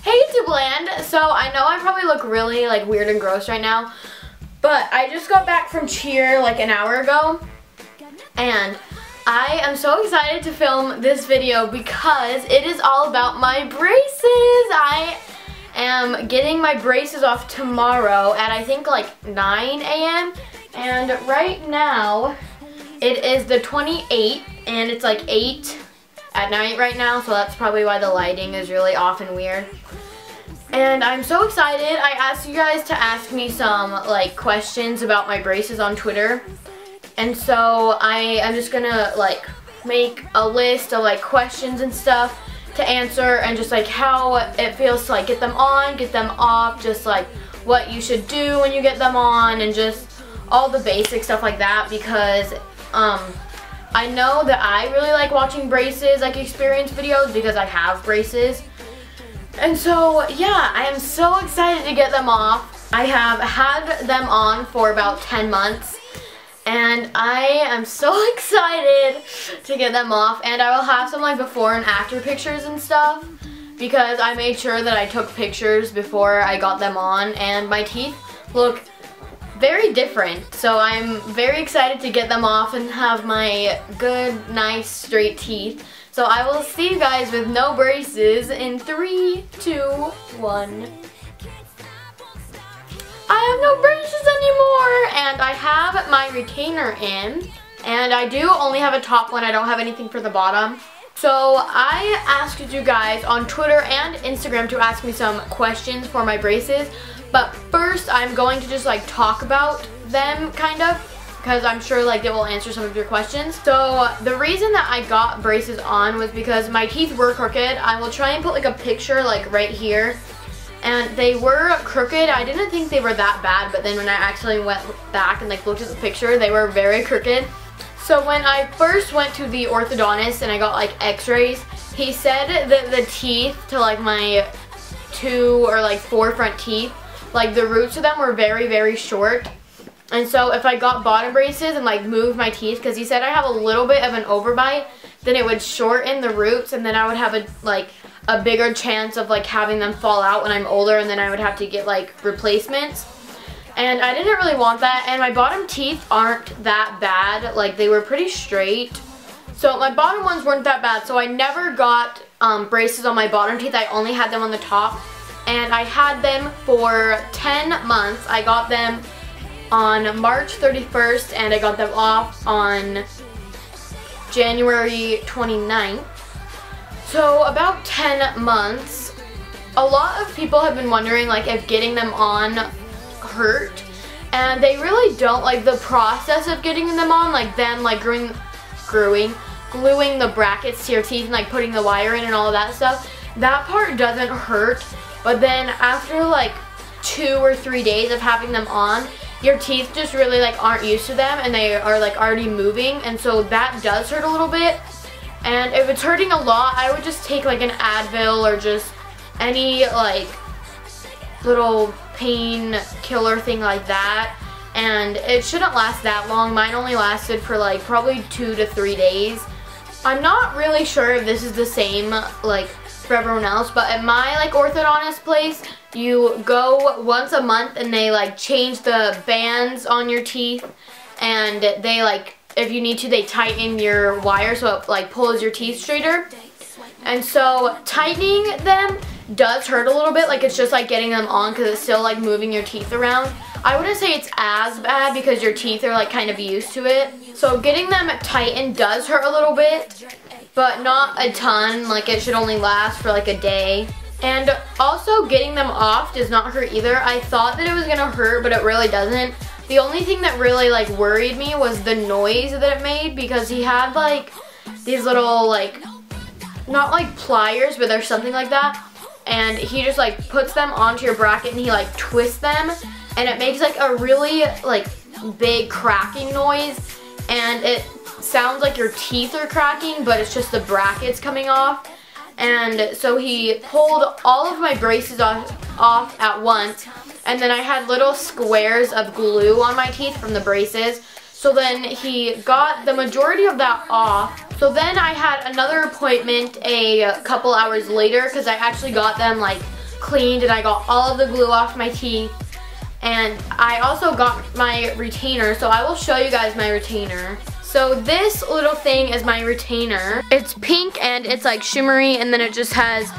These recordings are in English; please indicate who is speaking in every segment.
Speaker 1: Hey YouTube land, so I know I probably look really like weird and gross right now, but I just got back from cheer like an hour ago, and I am so excited to film this video because it is all about my braces. I am getting my braces off tomorrow at I think like 9 a.m. and right now it is the 28th and it's like 8 at night right now, so that's probably why the lighting is really off and weird. And I'm so excited. I asked you guys to ask me some like questions about my braces on Twitter. And so I am just gonna like make a list of like questions and stuff to answer, and just like how it feels to like get them on, get them off, just like what you should do when you get them on, and just all the basic stuff like that, because I know that I really like watching braces, like experience videos, because I have braces. And so yeah, I am so excited to get them off. I have had them on for about 10 months. And I am so excited to get them off, and I will have some like before and after pictures and stuff, because I made sure that I took pictures before I got them on, and my teeth look very different. So I'm very excited to get them off and have my good, nice, straight teeth. So I will see you guys with no braces in 3, 2, 1. I have no braces anymore, and I have my retainer in, and I do only have a top one. I don't have anything for the bottom. So I asked you guys on Twitter and Instagram to ask me some questions for my braces, but first I'm going to just like talk about them kind of, because I'm sure like it will answer some of your questions. So the reason that I got braces on was because my teeth were crooked. I will try and put like a picture like right here. And they were crooked. I didn't think they were that bad, but then when I actually went back and like looked at the picture, they were very crooked. So when I first went to the orthodontist and I got like x-rays, he said that the teeth to like my 2 or like 4 front teeth, like the roots of them were very, very short. And so if I got bottom braces and like moved my teeth, because he said I have a little bit of an overbite, then it would shorten the roots, and then I would have a bigger chance of like having them fall out when I'm older, and then I would have to get like replacements. And I didn't really want that, and my bottom teeth aren't that bad. Like they were pretty straight. So my bottom ones weren't that bad, so I never got braces on my bottom teeth. I only had them on the top, and I had them for 10 months. I got them on March 31st, and I got them off on January 29th. So about 10 months. A lot of people have been wondering like if getting them on hurt, and they really don't. Like the process of getting them on, like them like gluing the brackets to your teeth and like putting the wire in and all of that stuff, that part doesn't hurt. But then after like 2 or 3 days of having them on, your teeth just really like aren't used to them, and they are like already moving, and so that does hurt a little bit. And if it's hurting a lot, I would just take like an Advil or just any like little pain killer thing like that, and it shouldn't last that long. Mine only lasted for like probably 2 to 3 days. I'm not really sure if this is the same like for everyone else, but at my like orthodontist place, you go once a month and they like change the bands on your teeth, and they like, if you need to, they tighten your wire so it like pulls your teeth straighter. And so tightening them does hurt a little bit. Like it's just like getting them on, because it's still like moving your teeth around. I wouldn't say it's as bad because your teeth are like kind of used to it. So getting them tightened does hurt a little bit, but not a ton. Like it should only last for like a day. And also getting them off does not hurt either. I thought that it was gonna hurt, but it really doesn't. The only thing that really like worried me was the noise that it made, because he had like these little like, not like pliers, but there's something like that, and he just like puts them onto your bracket and he like twists them, and it makes like a really like big cracking noise, and it sounds like your teeth are cracking, but it's just the brackets coming off. And so he pulled all of my braces off at once, and then I had little squares of glue on my teeth from the braces. So then he got the majority of that off. So then I had another appointment a couple hours later, because I actually got them like cleaned and I got all of the glue off my teeth. And I also got my retainer, so I will show you guys my retainer. So this little thing is my retainer. It's pink and it's like shimmery, and then it just has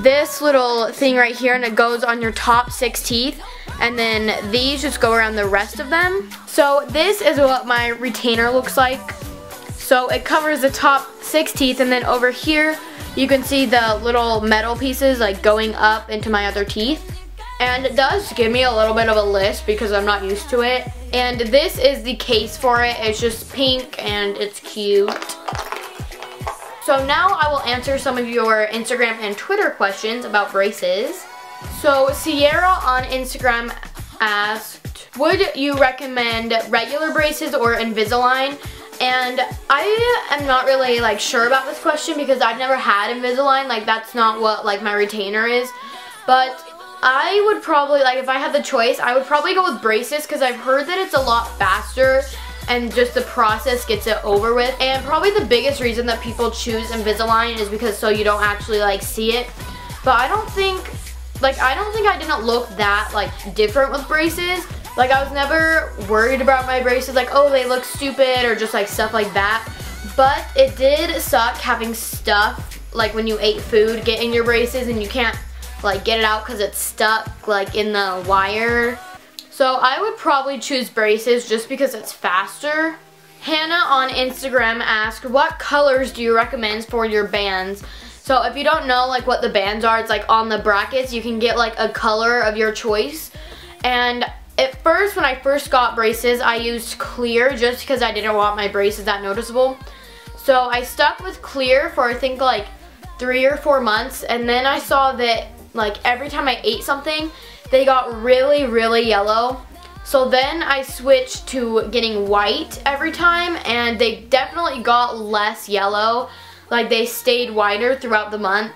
Speaker 1: this little thing right here, and it goes on your top 6 teeth, and then these just go around the rest of them. So this is what my retainer looks like. So it covers the top 6 teeth, and then over here you can see the little metal pieces like going up into my other teeth. And it does give me a little bit of a lisp because I'm not used to it. And this is the case for it. It's just pink and it's cute. So now I will answer some of your Instagram and Twitter questions about braces. So Sierra on Instagram asked, would you recommend regular braces or Invisalign? And I am not really like sure about this question because I've never had Invisalign. Like that's not what like my retainer is. But I would probably, like if I had the choice, I would probably go with braces because I've heard that it's a lot faster and just the process gets it over with. And probably the biggest reason that people choose Invisalign is because so you don't actually like see it. But I don't think I didn't look that like different with braces. Like I was never worried about my braces like, oh, they look stupid or just like stuff like that. But it did suck having stuff like when you ate food get in your braces and you can't like get it out because it's stuck like in the wire. So I would probably choose braces just because it's faster. Hannah on Instagram asked, what colors do you recommend for your bands? So if you don't know like what the bands are, it's like on the brackets you can get like a color of your choice. And at first, when I first got braces, I used clear just because I didn't want my braces that noticeable. So I stuck with clear for I think like 3 or 4 months, and then I saw that like every time I ate something, they got really, really yellow. So then I switched to getting white every time, and they definitely got less yellow. Like they stayed whiter throughout the month.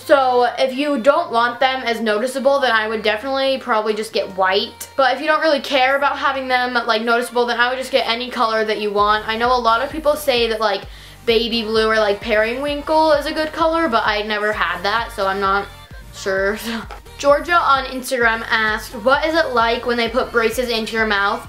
Speaker 1: So if you don't want them as noticeable, then I would definitely probably just get white. But if you don't really care about having them like noticeable, then I would just get any color that you want. I know a lot of people say that like baby blue or like periwinkle is a good color, but I never had that, so I'm not sure. Georgia on Instagram asked, what is it like when they put braces into your mouth?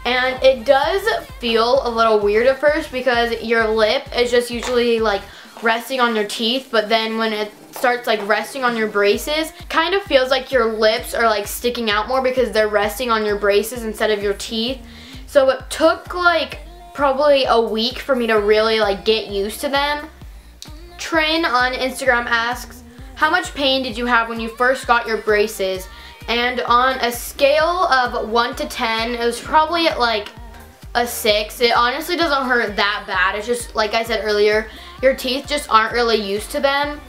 Speaker 1: And it does feel a little weird at first because your lip is just usually like resting on your teeth, but then when it starts like resting on your braces, kind of feels like your lips are like sticking out more because they're resting on your braces instead of your teeth. So it took like probably a week for me to really like get used to them. Trin on Instagram asks, how much pain did you have when you first got your braces? And on a scale of 1 to 10, it was probably at like a 6. It honestly doesn't hurt that bad. It's just, like I said earlier, your teeth just aren't really used to them.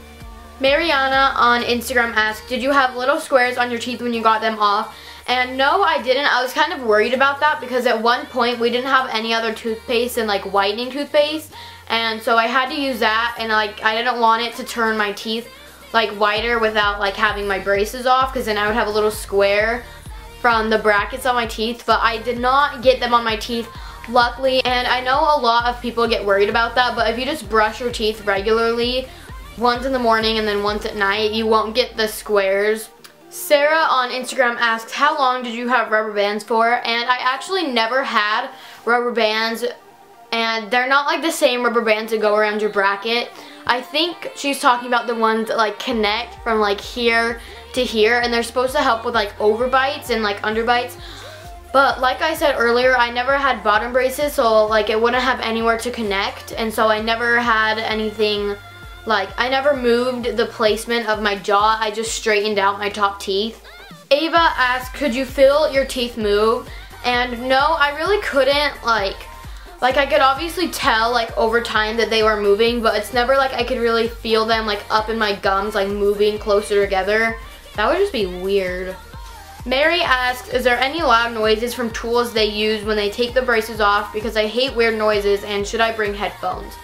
Speaker 1: Mariana on Instagram asked, did you have little squares on your teeth when you got them off? And no, I didn't. I was kind of worried about that because at one point we didn't have any other toothpaste than like whitening toothpaste. And so I had to use that, and like I didn't want it to turn my teeth like whiter without like having my braces off, because then I would have a little square from the brackets on my teeth. But I did not get them on my teeth, luckily. And I know a lot of people get worried about that, but if you just brush your teeth regularly, once in the morning and then once at night, you won't get the squares. Sarah on Instagram asks, how long did you have rubber bands for? And I actually never had rubber bands, and they're not like the same rubber bands that go around your bracket. I think she's talking about the ones that like connect from like here to here, and they're supposed to help with like overbites and like underbites. But like I said earlier, I never had bottom braces, so like it wouldn't have anywhere to connect, and so I never had anything, like I never moved the placement of my jaw. I just straightened out my top teeth. Ava asked, could you feel your teeth move? And no, I really couldn't. Like I could obviously tell like over time that they were moving, but it's never like I could really feel them like up in my gums like moving closer together. That would just be weird. Mary asks, is there any loud noises from tools they use when they take the braces off? Because I hate weird noises, and should I bring headphones?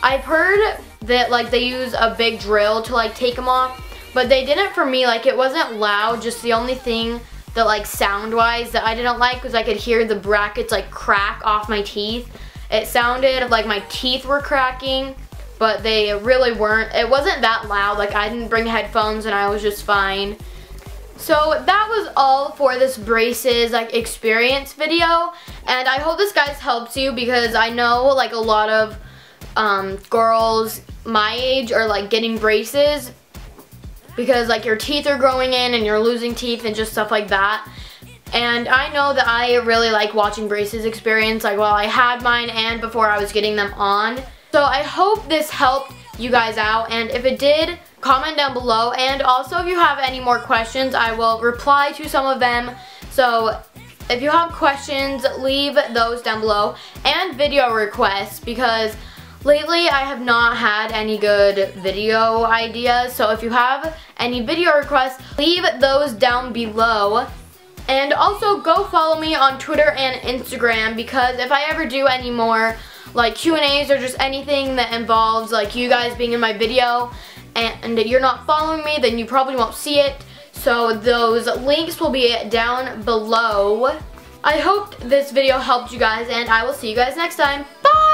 Speaker 1: I've heard that like they use a big drill to like take them off, but they didn't for me. Like it wasn't loud, just the only thing that like sound wise that I didn't like was I could hear the brackets like crack off my teeth. It sounded like my teeth were cracking. but they really weren't. It wasn't that loud. Like, I didn't bring headphones and I was just fine. So that was all for this braces like experience video, and I hope this guys helps you, because I know like a lot of girls my age are like getting braces because like your teeth are growing in and you're losing teeth and just stuff like that. And I know that I really like watching braces experience, like while I had mine and before I was getting them on. So I hope this helped you guys out, and if it did, comment down below. And also, if you have any more questions, I will reply to some of them. So if you have questions, leave those down below, and video requests, because lately I have not had any good video ideas. So if you have any video requests, leave those down below. And also go follow me on Twitter and Instagram, because if I ever do any more like Q&As or just anything that involves like you guys being in my video and you're not following me, then you probably won't see it. So those links will be down below. I hope this video helped you guys, and I will see you guys next time. Bye!